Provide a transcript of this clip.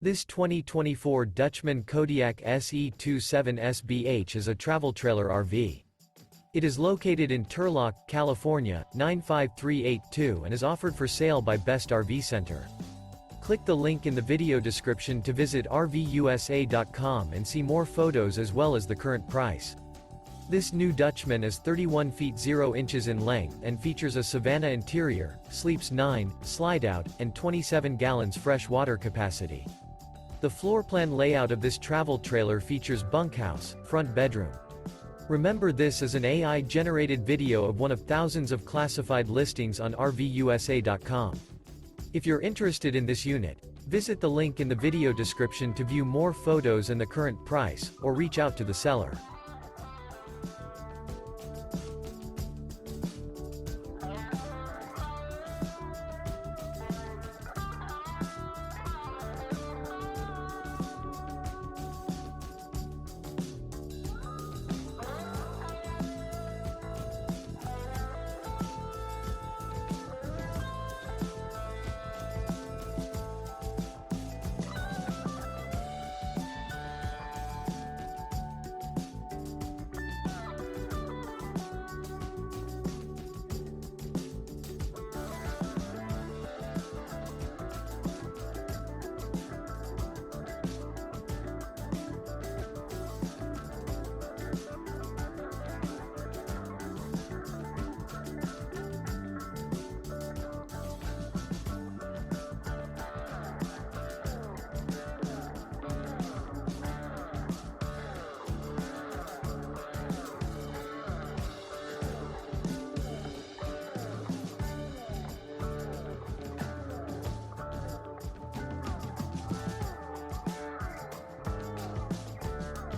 This 2024 Dutchmen Kodiak SE 27SBH is a travel trailer RV. It is located in Turlock, California, 95382 and is offered for sale by Best RV Center. Click the link in the video description to visit RVUSA.com and see more photos as well as the current price. This new Dutchmen is 31 feet 0 inches in length and features a Savannah interior, sleeps 9, Slideout, and 27 gallons fresh water capacity. The floor plan layout of this travel trailer features bunkhouse, front bedroom. Remember, this is an AI-generated video of one of thousands of classified listings on RVUSA.com. If you're interested in this unit, visit the link in the video description to view more photos and the current price, or reach out to the seller.